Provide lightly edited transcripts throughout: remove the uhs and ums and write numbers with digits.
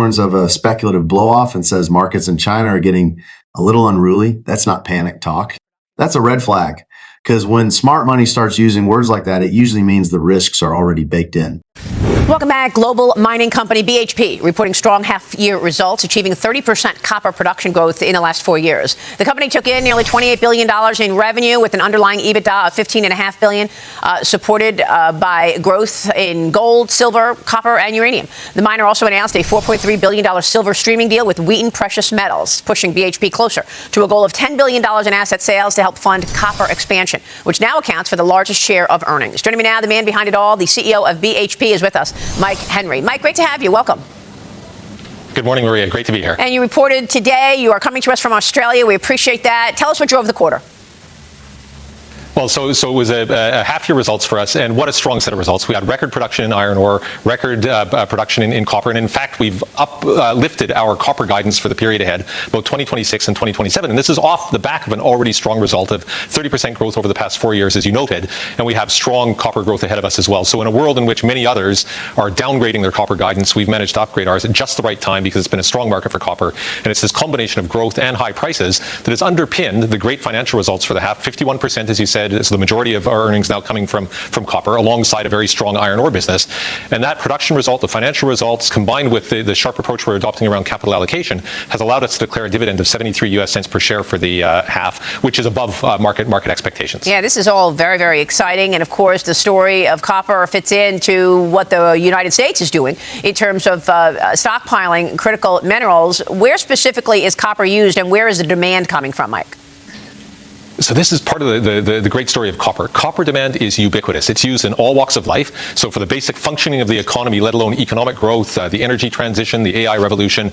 Warns of a speculative blowoff and says markets in China are getting a little unruly. That's not panic talk. That's a red flag, because when smart money starts using words like that, it usually means the risks are already baked in. Welcome back. Global mining company BHP reporting strong half-year results, achieving 30% copper production growth in the last 4 years. The company took in nearly $28 billion in revenue with an underlying EBITDA of $15.5 billion, supported by growth in gold, silver, copper, and uranium. The miner also announced a $4.3 billion silver streaming deal with Wheaton Precious Metals, pushing BHP closer to a goal of $10 billion in asset sales to help fund copper expansion, which now accounts for the largest share of earnings. Joining me now, the man behind it all, the CEO of BHP, is with us, Mike Henry. Mike, great to have you. Welcome. Good morning, Maria. Great to be here. And you reported today. You are coming to us from Australia. We appreciate that. Tell us what drove the quarter. Well, so it was a half-year results for us, and what a strong set of results. We had record production in iron ore, record production in copper, and in fact, we've lifted our copper guidance for the period ahead, both 2026 and 2027. And this is off the back of an already strong result of 30% growth over the past 4 years, as you noted, and we have strong copper growth ahead of us as well. So in a world in which many others are downgrading their copper guidance, we've managed to upgrade ours at just the right time because it's been a strong market for copper, and it's this combination of growth and high prices that has underpinned the great financial results for the half. 51%, as you said, is the majority of our earnings now coming from copper, alongside a very strong iron ore business. And that production result, the financial results, combined with the sharp approach we're adopting around capital allocation, has allowed us to declare a dividend of 73 US cents per share for the half, which is above market expectations. Yeah, this is all very, very exciting. And of course, the story of copper fits into what the United States is doing in terms of stockpiling critical minerals. Where specifically is copper used, and where is the demand coming from, Mike? So this is part of the great story of copper. Copper demand is ubiquitous. It's used in all walks of life. So for the basic functioning of the economy, let alone economic growth, the energy transition, the AI revolution,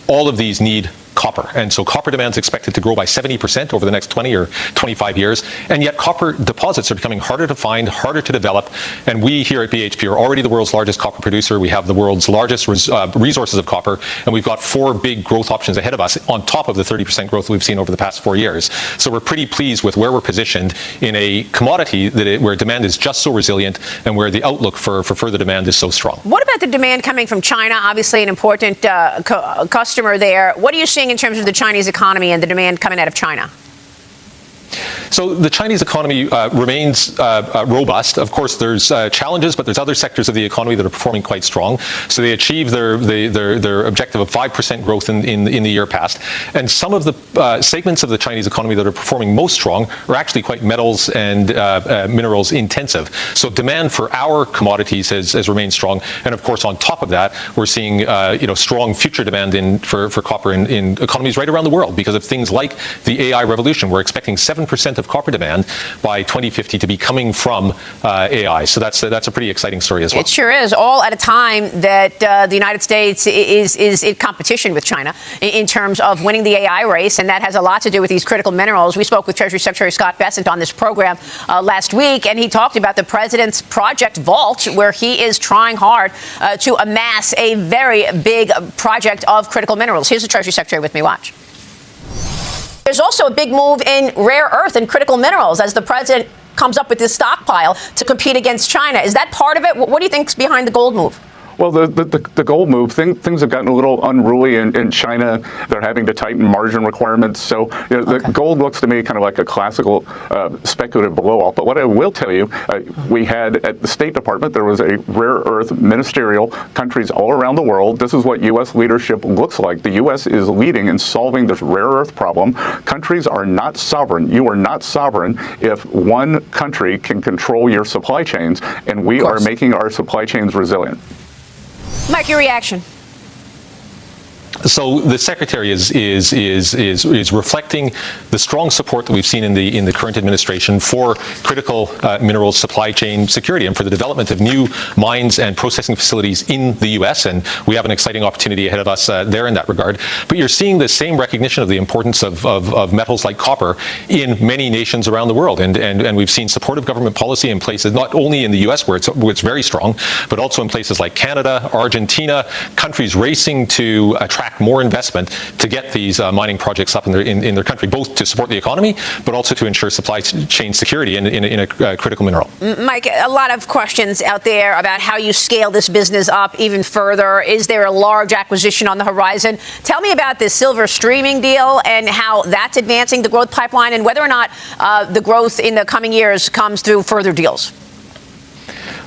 all of these need copper. And so copper demand is expected to grow by 70% over the next 20 or 25 years. And yet copper deposits are becoming harder to find, harder to develop. And we here at BHP are already the world's largest copper producer. We have the world's largest resources of copper. And we've got 4 big growth options ahead of us on top of the 30% growth we've seen over the past 4 years. So we're pretty pleased with where we're positioned in a commodity where demand is just so resilient and where the outlook for further demand is so strong. What about the demand coming from China? Obviously an important customer there. What are you seeing in terms of the Chinese economy and the demand coming out of China? So the Chinese economy remains robust. Of course, there's challenges, but there's other sectors of the economy that are performing quite strong. So they achieved their objective of 5% growth in the year past. And some of the segments of the Chinese economy that are performing most strong are actually quite metals and minerals intensive. So demand for our commodities has remained strong. And of course, on top of that, we're seeing strong future demand for copper in economies right around the world because of things like the AI revolution. We're expecting 7% of copper demand by 2050 to be coming from AI. So that's a pretty exciting story as well. It sure is, all at a time that the United States is in competition with China in terms of winning the AI race, and that has a lot to do with these critical minerals. We spoke with Treasury Secretary Scott Bessent on this program last week, and he talked about the president's Project Vault, where he is trying hard to amass a very big project of critical minerals. Here's the Treasury Secretary with me. Watch. There's also a big move in rare earth and critical minerals as the president comes up with this stockpile to compete against China. Is that part of it? What do you think's behind the gold move? Well, the gold move, things have gotten a little unruly in China. They're having to tighten margin requirements. So the gold looks to me kind of like a classical speculative blowoff. But what I will tell you, we had at the State Department, there was a rare earth ministerial, countries all around the world. This is what U.S. leadership looks like. The U.S. is leading in solving this rare earth problem. Countries are not sovereign. You are not sovereign if one country can control your supply chains, and we are making our supply chains resilient. Mike, your reaction? So the secretary is reflecting the strong support that we've seen in the current administration for critical minerals supply chain security and for the development of new mines and processing facilities in the U.S. And we have an exciting opportunity ahead of us there in that regard. But you're seeing the same recognition of the importance of metals like copper in many nations around the world. And we've seen supportive government policy in places not only in the U.S. where it's very strong, but also in places like Canada, Argentina, countries racing to attract attract more investment to get these mining projects up in their country, both to support the economy, but also to ensure supply chain security in a critical mineral. Mike, a lot of questions out there about how you scale this business up even further. Is there a large acquisition on the horizon? Tell me about this silver streaming deal and how that's advancing the growth pipeline, and whether or not the growth in the coming years comes through further deals.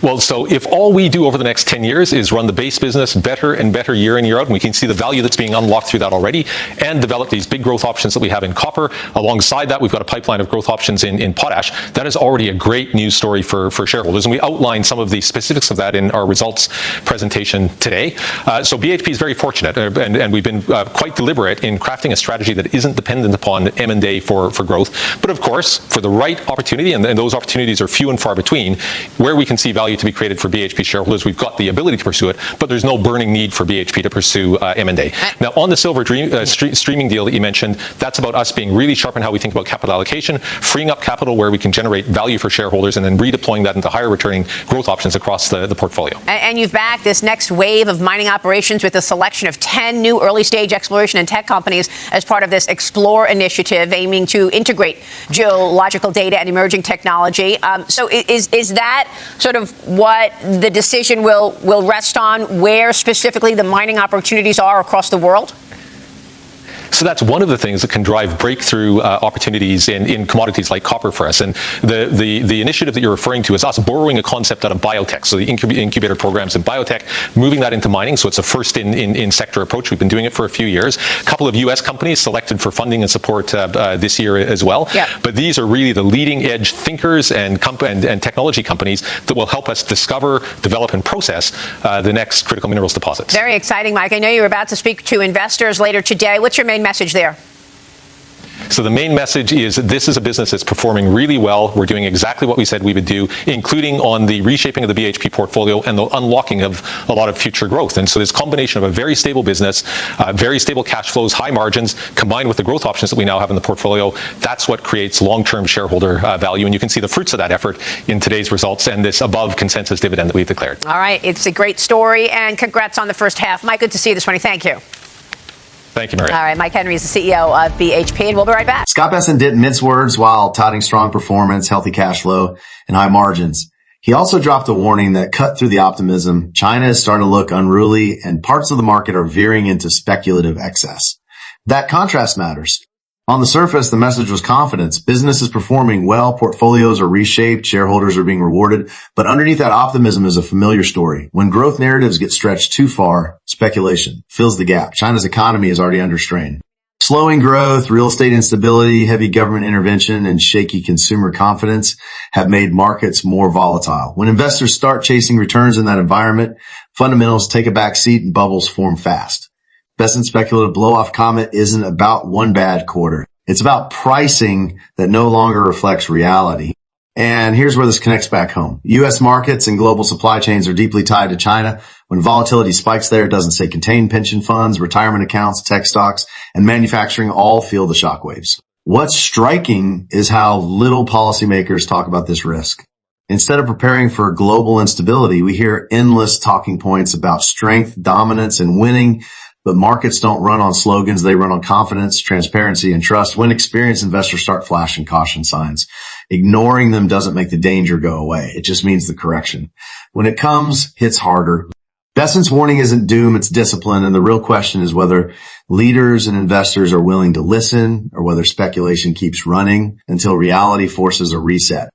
Well, so if all we do over the next 10 years is run the base business better and better year in, year out, and we can see the value that's being unlocked through that already, and develop these big growth options that we have in copper, alongside that, we've got a pipeline of growth options in potash. That is already a great news story for shareholders, and we outlined some of the specifics of that in our results presentation today. So BHP is very fortunate, and we've been quite deliberate in crafting a strategy that isn't dependent upon M&A for growth. But of course, for the right opportunity, and those opportunities are few and far between, where we can see value to be created for BHP shareholders, we've got the ability to pursue it, but there's no burning need for BHP to pursue M&A. Now, on the silver streaming deal that you mentioned, that's about us being really sharp in how we think about capital allocation, freeing up capital where we can generate value for shareholders, and then redeploying that into higher returning growth options across the portfolio. And you've backed this next wave of mining operations with a selection of 10 new early-stage exploration and tech companies as part of this Explore initiative, aiming to integrate geological data and emerging technology. So is that sort of what the decision will rest on, where specifically the mining opportunities are across the world? So that's one of the things that can drive breakthrough opportunities in commodities like copper for us. And the initiative that you're referring to is us borrowing a concept out of biotech. So the incubator programs in biotech, moving that into mining. So it's a first in sector approach. We've been doing it for a few years. A couple of U.S. companies selected for funding and support this year as well. Yep. But these are really the leading edge thinkers and technology companies that will help us discover, develop, and process the next critical minerals deposits. Very exciting, Mike. I know you're about to speak to investors later today. What's your main message there? So the main message is that this is a business that's performing really well. We're doing exactly what we said we would do, including on the reshaping of the BHP portfolio and the unlocking of a lot of future growth. And so this combination of a very stable business, very stable cash flows, high margins, combined with the growth options that we now have in the portfolio, that's what creates long-term shareholder value. And you can see the fruits of that effort in today's results and this above consensus dividend that we've declared. All right. It's a great story, and congrats on the first half. Mike, good to see you this morning. Thank you. Thank you, Mary. All right, Mike Henry is the CEO of BHP, and we'll be right back. Scott Bessent didn't mince words while touting strong performance, healthy cash flow, and high margins. He also dropped a warning that cut through the optimism. China is starting to look unruly, and parts of the market are veering into speculative excess. That contrast matters. On the surface, the message was confidence. Business is performing well, portfolios are reshaped, shareholders are being rewarded. But underneath that optimism is a familiar story. When growth narratives get stretched too far, speculation fills the gap. China's economy is already under strain. Slowing growth, real estate instability, heavy government intervention, and shaky consumer confidence have made markets more volatile. When investors start chasing returns in that environment, fundamentals take a back seat and bubbles form fast. Bessent's speculative blow-off comment isn't about one bad quarter. It's about pricing that no longer reflects reality. And here's where this connects back home. U.S. markets and global supply chains are deeply tied to China. When volatility spikes there, it doesn't say contained pension funds, retirement accounts, tech stocks, and manufacturing all feel the shockwaves. What's striking is how little policymakers talk about this risk. Instead of preparing for global instability, we hear endless talking points about strength, dominance, and winning. But markets don't run on slogans. They run on confidence, transparency, and trust. When experienced investors start flashing caution signs, ignoring them doesn't make the danger go away. It just means the correction. When it comes, hits harder. Bessent's warning isn't doom, it's discipline. And the real question is whether leaders and investors are willing to listen or whether speculation keeps running until reality forces a reset.